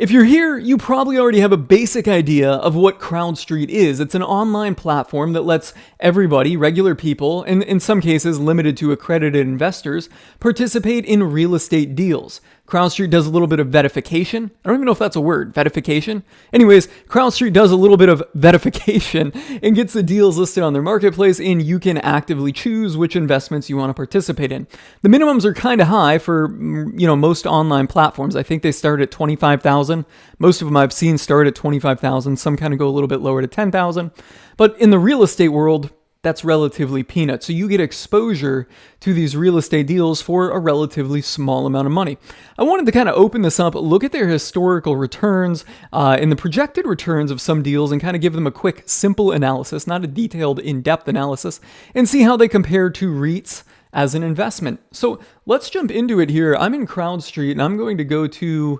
If you're here, you probably already have a basic idea of what CrowdStreet is. It's an online platform that lets everybody, regular people, and in some cases limited to accredited investors, participate in real estate deals. CrowdStreet does a little bit of vetification. I don't even know if that's a word, vetification. Anyways, CrowdStreet does a little bit of vetification and gets the deals listed on their marketplace, and you can actively choose which investments you want to participate in. The minimums are kind of high for, most online platforms. I think they start at 25,000. Most of them I've seen start at 25,000. Some kind of go a little bit lower to 10,000. But in the real estate world, that's relatively peanuts. So you get exposure to these real estate deals for a relatively small amount of money. I wanted to kind of open this up, look at their historical returns and the projected returns of some deals, and kind of give them a quick, simple analysis, not a detailed, in-depth analysis, and see how they compare to REITs as an investment. So let's jump into it here. I'm in CrowdStreet, and I'm going to go to,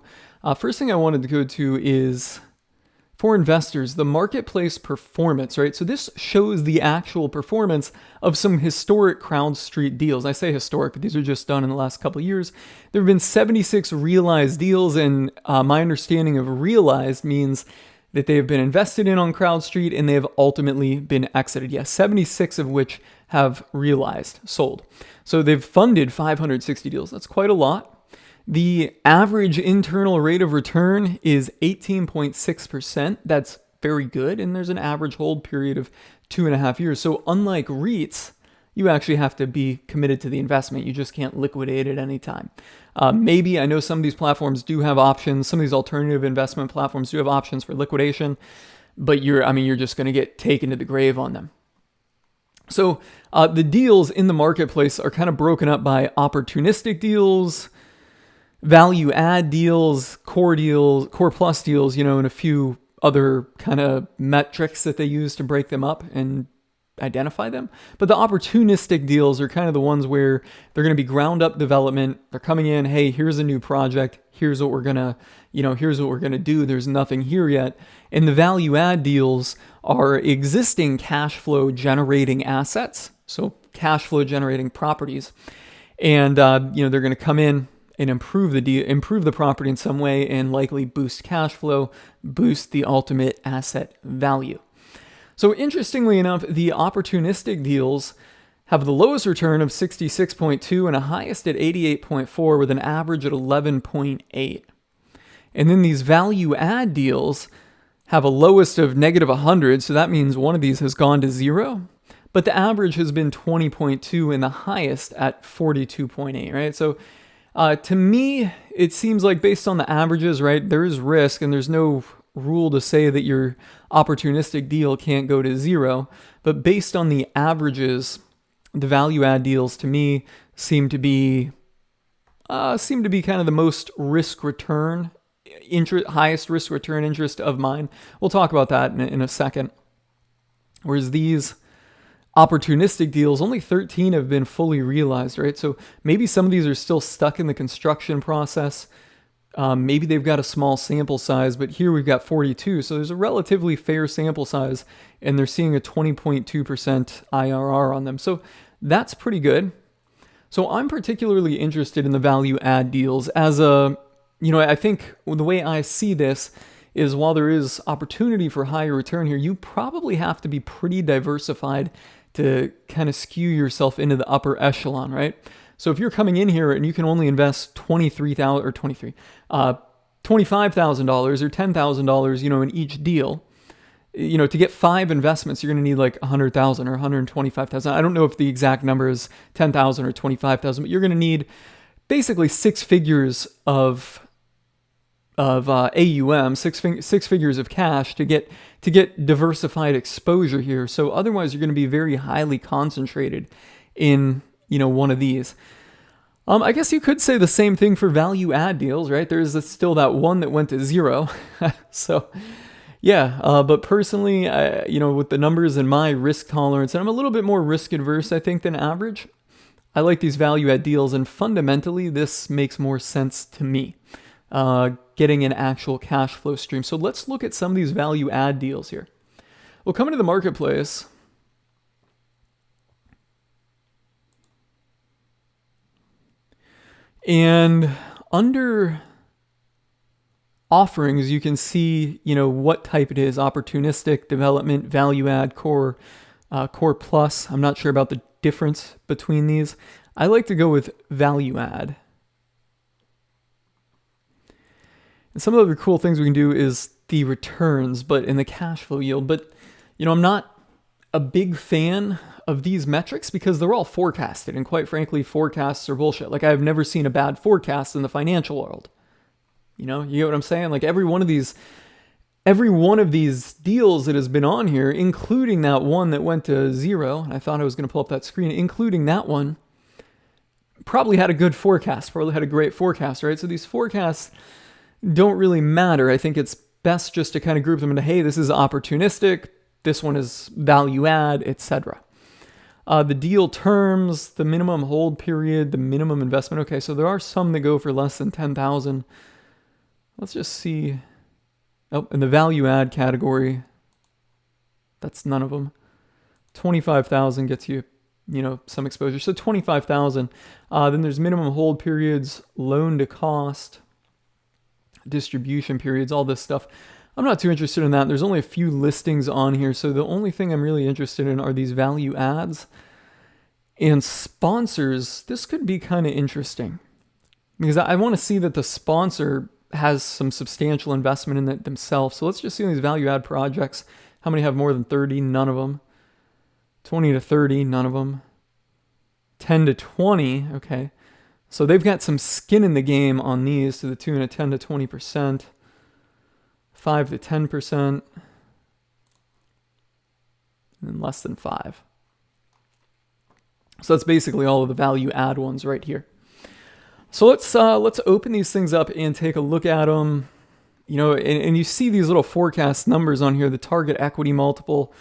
first thing I wanted to go to is, for investors, the marketplace performance, right? So this shows the actual performance of some historic CrowdStreet deals. I say historic, but these are just done in the last couple of years. There have been 76 realized deals, and my understanding of realized means that they have been invested in on CrowdStreet and they have ultimately been exited. Yes, 76 of which have realized, sold. So they've funded 560 deals. That's quite a lot. The average internal rate of return is 18.6%. That's very good. And there's an average hold period of 2.5 years. So unlike REITs, you actually have to be committed to the investment. You just can't liquidate at any time. Maybe, I know some of these platforms do have options. Some of these alternative investment platforms do have options for liquidation, but you're just going to get taken to the grave on them. So the deals in the marketplace are kind of broken up by opportunistic deals, value add deals, core plus deals, and a few other kind of metrics that they use to break them up and identify them. But the opportunistic deals are kind of the ones where they're going to be ground up development. They're coming in, hey, here's a new project. Here's what we're going to do. There's nothing here yet. And the value add deals are existing cash flow generating assets. So cash flow generating properties. And, they're going to come in and improve the property in some way, and likely boost cash flow, boost the ultimate asset value. So interestingly enough, the opportunistic deals have the lowest return of 66.2 and a highest at 88.4 with an average at 11.8. And then these value add deals have a lowest of negative 100, so that means one of these has gone to zero, but the average has been 20.2 and the highest at 42.8, right? So to me, it seems like based on the averages, right, there is risk, and there's no rule to say that your opportunistic deal can't go to zero. But based on the averages, the value add deals to me seem to be kind of the most risk return interest, highest risk return interest of mine. We'll talk about that in a second. Whereas these opportunistic deals, only 13 have been fully realized, right? So maybe some of these are still stuck in the construction process. Maybe they've got a small sample size, but here we've got 42. So there's a relatively fair sample size, and they're seeing a 20.2% IRR on them. So that's pretty good. So I'm particularly interested in the value add deals as I think the way I see this is, while there is opportunity for higher return here, you probably have to be pretty diversified to kind of skew yourself into the upper echelon, right? So if you're coming in here and you can only invest $25,000 or $10,000, in each deal, to get 5 investments, you're going to need like 100,000 or 125,000. I don't know if the exact number is 10,000 or 25,000, but you're going to need basically 6 figures of AUM, six figures of cash to get diversified exposure here. So otherwise, you're going to be very highly concentrated in one of these. I guess you could say the same thing for value add deals, right? There's still that one that went to zero. So yeah, but personally, with the numbers and my risk tolerance, and I'm a little bit more risk adverse, I think, than average, I like these value add deals, and fundamentally, this makes more sense to me. Getting an actual cash flow stream. So let's look at some of these value add deals here. We'll come into the marketplace. And under offerings, you can see, what type it is: opportunistic, development, value add, core, core plus. I'm not sure about the difference between these. I like to go with value add. And some of the other cool things we can do is the returns, but in the cash flow yield. But, I'm not a big fan of these metrics because they're all forecasted. And quite frankly, forecasts are bullshit. Like, I've never seen a bad forecast in the financial world. You get what I'm saying? Like, every one of these deals that has been on here, including that one that went to zero, and I thought I was going to pull up that screen, including that one, probably had a good forecast, probably had a great forecast, right? So these forecasts don't really matter. I think it's best just to kind of group them into, hey, this is opportunistic, this one is value add, etc. The deal terms, the minimum hold period, the minimum investment. Okay, so there are some that go for less than 10,000. Let's just see. Oh, in the value add category, that's none of them. 25,000 gets you, some exposure. So 25,000. Then there's minimum hold periods, loan to cost, distribution periods, all this stuff. I'm not too interested in that. There's only a few listings on here. So the only thing I'm really interested in are these value adds and sponsors. This could be kind of interesting because I want to see that the sponsor has some substantial investment in it themselves. So let's just see these value add projects. How many have more than 30? None of them. 20 to 30, none of them. 10 to 20, okay. So they've got some skin in the game on these to the tune of 10 to 20%, 5 to 10%, and less than 5. So that's basically all of the value add ones right here. So let's open these things up and take a look at them. And you see these little forecast numbers on here, the target equity multiple.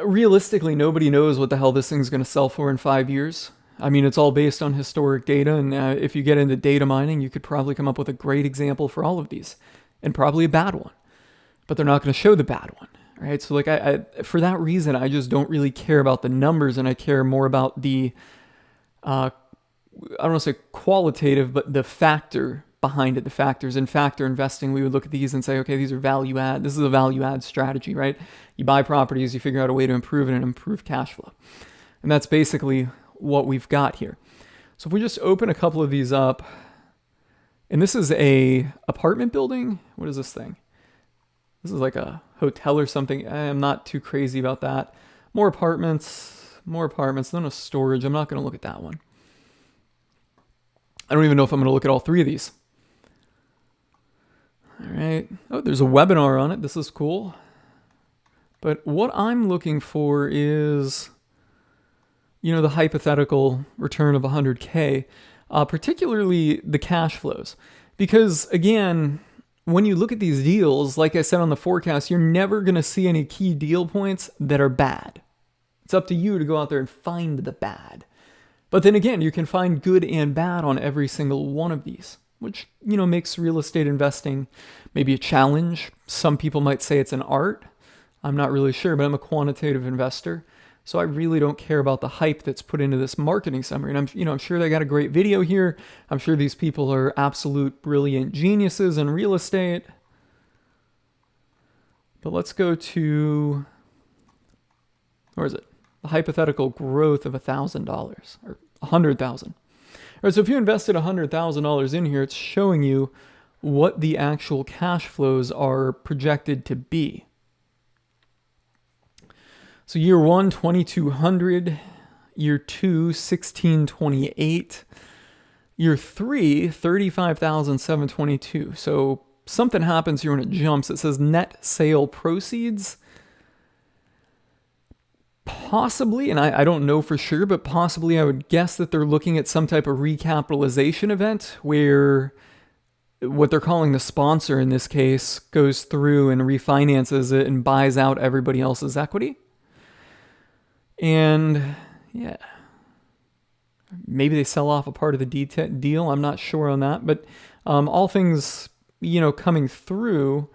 Realistically, nobody knows what the hell this thing's going to sell for in 5 years. I mean, it's all based on historic data, and if you get into data mining, you could probably come up with a great example for all of these, and probably a bad one. But they're not going to show the bad one, right? So, I for that reason, I just don't really care about the numbers, and I care more about the, I don't want to say qualitative, but the factor behind it, the factors. In factor investing, we would look at these and say, okay, these are value add. This is a value add strategy, right? You buy properties, you figure out a way to improve it and improve cash flow. And that's basically what we've got here. So if we just open a couple of these up, and this is a apartment building. What is this thing? This is like a hotel or something. I'm not too crazy about that. More apartments, then a storage. I'm not going to look at that one. I don't even know if I'm going to look at all three of these. All right. Oh, there's a webinar on it. This is cool. But what I'm looking for is, the hypothetical return of 100K, particularly the cash flows. Because again, when you look at these deals, like I said on the forecast, you're never going to see any key deal points that are bad. It's up to you to go out there and find the bad. But then again, you can find good and bad on every single one of these, which, makes real estate investing maybe a challenge. Some people might say it's an art. I'm not really sure, but I'm a quantitative investor. So I really don't care about the hype that's put into this marketing summary. And I'm sure they got a great video here. I'm sure these people are absolute brilliant geniuses in real estate. But let's go to, where is it? The hypothetical growth of $1,000 or 100,000. All right, so if you invested $100,000 in here, it's showing you what the actual cash flows are projected to be. So year 1, 2,200. Year 2, 1,628. Year 3, 35,722. So something happens here when it jumps. It says net sale proceeds. Possibly, and I don't know for sure, but possibly I would guess that they're looking at some type of recapitalization event where what they're calling the sponsor in this case goes through and refinances it and buys out everybody else's equity. And yeah, maybe they sell off a part of the deal. I'm not sure on that, but all things, coming through,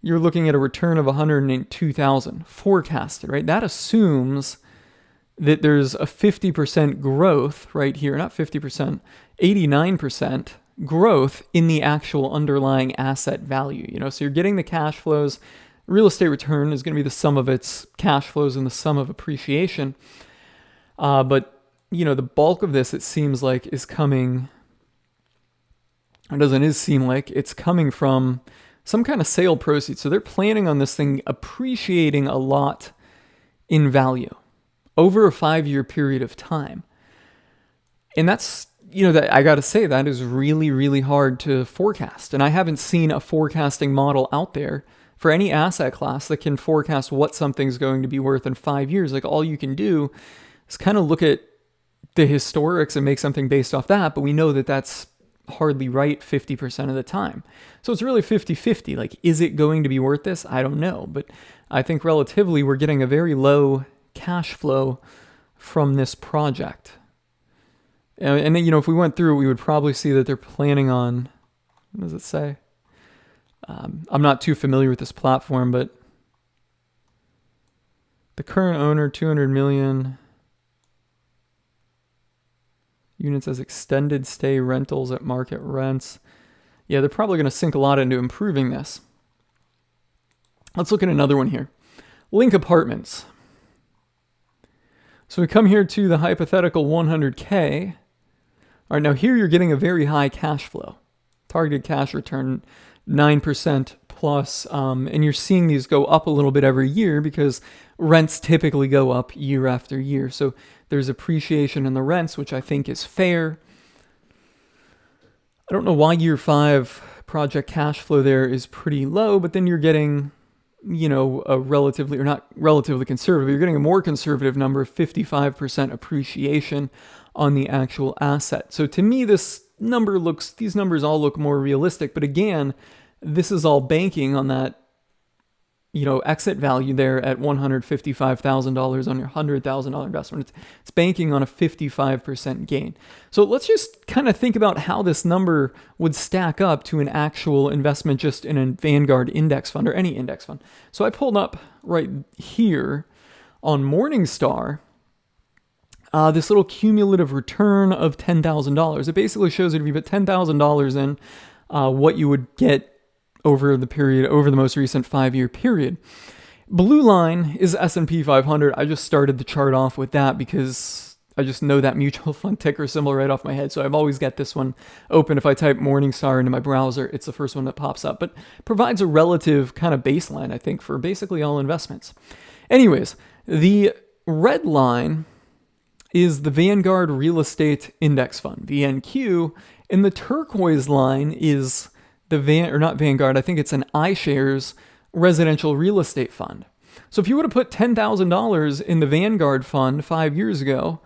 you're looking at a return of 102,000 forecasted, right? That assumes that there's a 50% growth right here, not 50%, 89% growth in the actual underlying asset value. So you're getting the cash flows. Real estate return is going to be the sum of its cash flows and the sum of appreciation. But the bulk of this, it seems like, is coming, or doesn't seem like it's coming from some kind of sale proceeds. So they're planning on this thing appreciating a lot in value over a 5-year period of time. And that's, that I got to say, that is really, really hard to forecast. And I haven't seen a forecasting model out there for any asset class that can forecast what something's going to be worth in 5 years. Like, all you can do is kind of look at the historics and make something based off that. But we know that that's hardly right 50% of the time. So it's really 50-50. Like, is it going to be worth this? I don't know. But I think relatively we're getting a very low cash flow from this project. And then, if we went through, we would probably see that they're planning on, what does it say? I'm not too familiar with this platform, but the current owner, 200 million units as extended stay rentals at market rents. Yeah, they're probably going to sink a lot into improving this. Let's look at another one here. Link Apartments. So we come here to the hypothetical 100K. All right, now here you're getting a very high cash flow. Targeted cash return 9% plus, and you're seeing these go up a little bit every year because rents typically go up year after year. So there's appreciation in the rents, which I think is fair. I don't know why year 5 project cash flow there is pretty low, but then you're getting, a relatively, or not relatively conservative, you're getting a more conservative number of 55% appreciation on the actual asset. So to me, these numbers all look more realistic. But again, this is all banking on that, exit value there at $155,000 on your $100,000 investment. It's banking on a 55% gain. So let's just kind of think about how this number would stack up to an actual investment just in a Vanguard index fund or any index fund. So I pulled up right here on Morningstar this little cumulative return of $10,000. It basically shows that if you put $10,000 in, what you would get over the most recent 5-year period. Blue line is S&P 500. I just started the chart off with that because I just know that mutual fund ticker symbol right off my head. So I've always got this one open. If I type Morningstar into my browser, it's the first one that pops up, but provides a relative kind of baseline, I think, for basically all investments. Anyways, the red line is the Vanguard Real Estate Index Fund, VNQ, and the turquoise line is not Vanguard, I think it's an Ishares residential real estate fund. So if you would have put $10,000 in the Vanguard fund 5 years ago,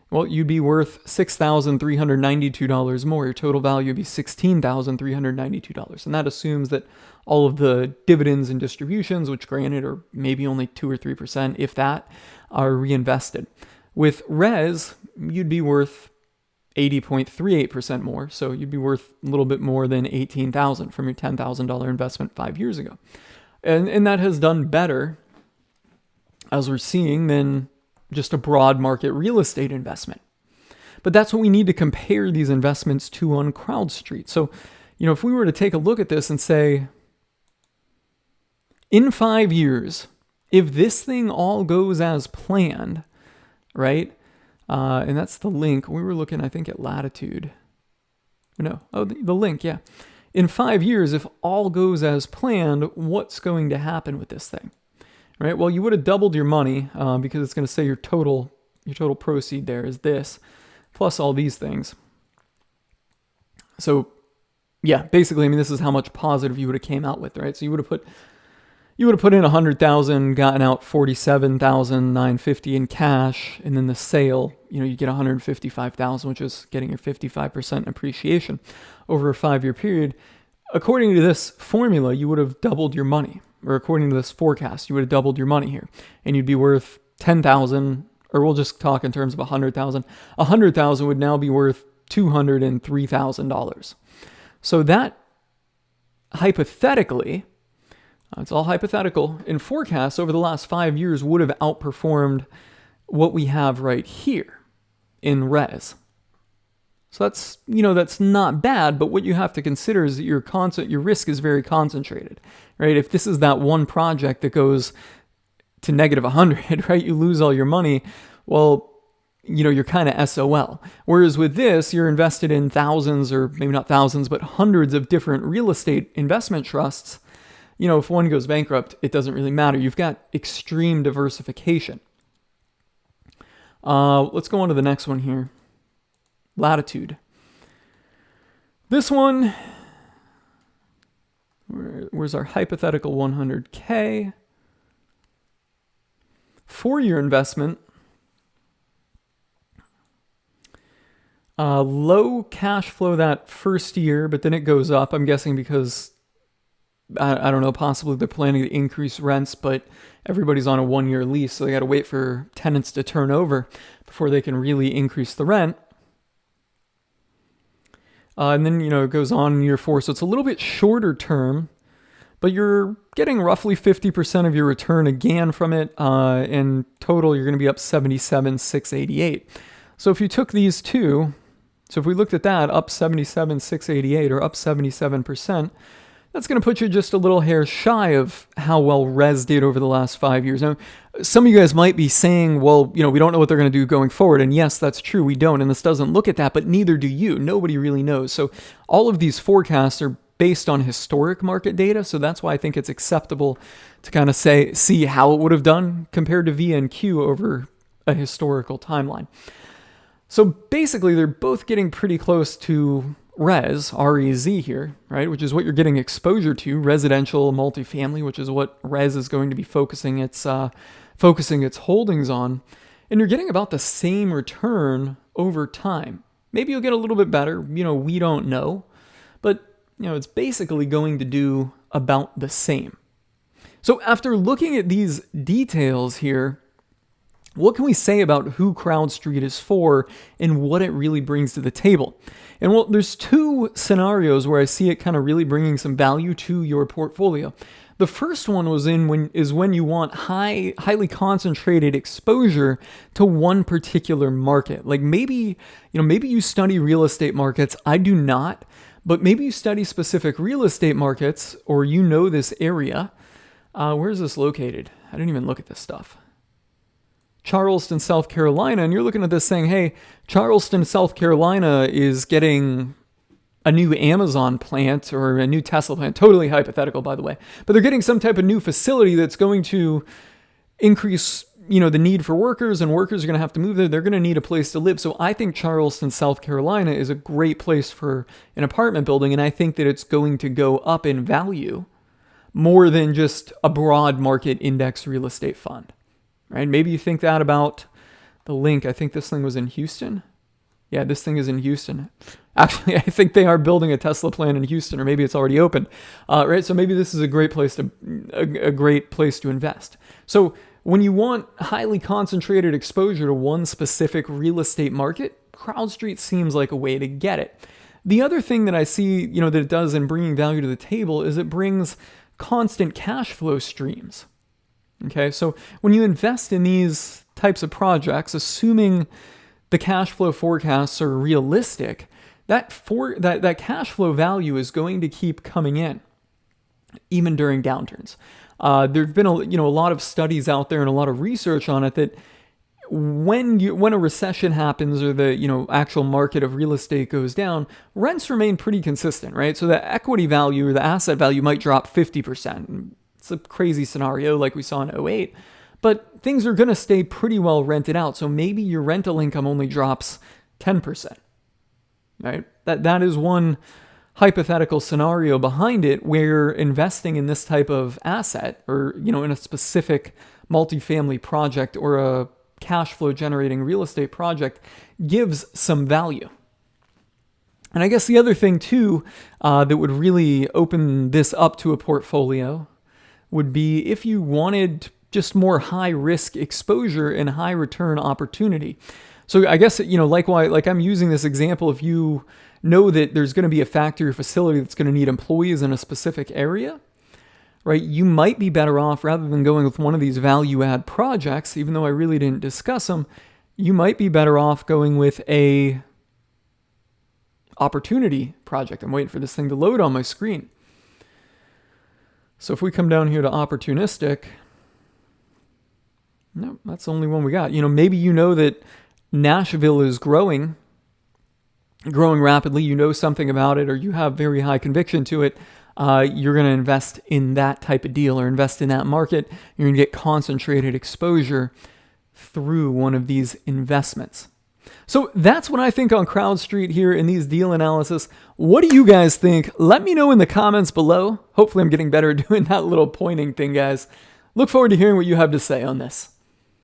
well, you'd be worth $6,392 more. Your total value would be $16,392. And that assumes that all of the dividends and distributions, which granted are maybe only 2 or 3%, if that, are reinvested. With Res, you'd be worth 80.38% more. So you'd be worth a little bit more than $18,000 from your $10,000 investment 5 years ago. And that has done better, as we're seeing, than just a broad market real estate investment. But that's what we need to compare these investments to on CrowdStreet. So, if we were to take a look at this and say, in 5 years, if this thing all goes as planned, right? And that's the link. We were looking, I think, at Latitude. The link, yeah. In 5 years, if all goes as planned, what's going to happen with this thing? Right? Well, you would have doubled your money because it's going to say your total proceed there is this, plus all these things. So, yeah, basically, this is how much positive you would have came out with, right? So you would have put in $100,000, gotten out $47,950 in cash, and then the sale, you get $155,000, which is getting your 55% appreciation over a 5-year period. According to this formula, you would have doubled your money, or according to this forecast, you would have doubled your money here, and you'd be worth $10,000, or we'll just talk in terms of $100,000. $100,000 would now be worth $203,000. So that hypothetically, it's all hypothetical, in forecasts over the last 5 years would have outperformed what we have right here in Res. So that's, that's not bad, but what you have to consider is that your risk is very concentrated, right? If this is that one project that goes to negative 100, right? You lose all your money. Well, you're kind of SOL. Whereas with this, you're invested in thousands, or maybe not thousands, but hundreds of different real estate investment trusts. If one goes bankrupt, it doesn't really matter. You've got extreme diversification. Let's go on to the next one here. Latitude. This one, where's our hypothetical 100K? 4-year investment. Low cash flow that first year, but then it goes up. I'm guessing because, I don't know, possibly they're planning to increase rents, but everybody's on a 1-year lease, so they got to wait for tenants to turn over before they can really increase the rent. And then, it goes on in year 4. So it's a little bit shorter term, but you're getting roughly 50% of your return again from it. In total, you're going to be up 77,688. So if you took these two, so if we looked at that, up 77,688 or up 77%, that's going to put you just a little hair shy of how well Res did over the last 5 years. Now, some of you guys might be saying, well, we don't know what they're going to do going forward. And yes, that's true. We don't. And this doesn't look at that, but neither do you. Nobody really knows. So all of these forecasts are based on historic market data. So that's why I think it's acceptable to kind of see how it would have done compared to VNQ over a historical timeline. So basically, they're both getting pretty close to Res, R-E-Z here, right? Which is what you're getting exposure to, residential multifamily, which is what Res is going to be focusing its holdings on. And you're getting about the same return over time. Maybe you'll get a little bit better. We don't know. But, it's basically going to do about the same. So after looking at these details here, what can we say about who CrowdStreet is for and what it really brings to the table? And well, there's 2 scenarios where I see it kind of really bringing some value to your portfolio. The first one is when you want highly concentrated exposure to one particular market. Like maybe you study real estate markets. I do not, but maybe you study specific real estate markets, or this area. Where is this located? I didn't even look at this stuff. Charleston, South Carolina, and you're looking at this saying, hey, Charleston, South Carolina is getting a new Amazon plant or a new Tesla plant, totally hypothetical, by the way, but they're getting some type of new facility that's going to increase, the need for workers, and workers are going to have to move there. They're going to need a place to live. So I think Charleston, South Carolina is a great place for an apartment building, and I think that it's going to go up in value more than just a broad market index real estate fund. Right? Maybe you think that about the link. I think this thing was in Houston. Yeah, this thing is in Houston. Actually, I think they are building a Tesla plant in Houston, or maybe it's already open. Right? So maybe this is a great place to invest. So when you want highly concentrated exposure to one specific real estate market, CrowdStreet seems like a way to get it. The other thing that I see, that it does in bringing value to the table is it brings constant cash flow streams. Okay, so when you invest in these types of projects, assuming the cash flow forecasts are realistic, that cash flow value is going to keep coming in, even during downturns. There've been a lot of studies out there and a lot of research on it that when a recession happens or the actual market of real estate goes down, rents remain pretty consistent, right? So the equity value or the asset value might drop 50%. It's a crazy scenario like we saw in 2008, but things are going to stay pretty well rented out. So maybe your rental income only drops 10%, right? That is one hypothetical scenario behind it where investing in this type of asset or, in a specific multifamily project or a cash flow generating real estate project gives some value. And I guess the other thing too, that would really open this up to a portfolio would be if you wanted just more high risk exposure and high return opportunity. So I guess, like I'm using this example, if you know that there's going to be a factory or facility that's going to need employees in a specific area, right? You might be better off, rather than going with one of these value add projects, even though I really didn't discuss them, you might be better off going with a opportunity project. I'm waiting for this thing to load on my screen. So if we come down here to opportunistic, no, that's the only one we got. Maybe that Nashville is growing rapidly. You know something about it, or you have very high conviction to it. You're going to invest in that type of deal or invest in that market. You're going to get concentrated exposure through one of these investments. So that's what I think on CrowdStreet here in these deal analysis. What do you guys think? Let me know in the comments below. Hopefully I'm getting better at doing that little pointing thing, guys. Look forward to hearing what you have to say on this.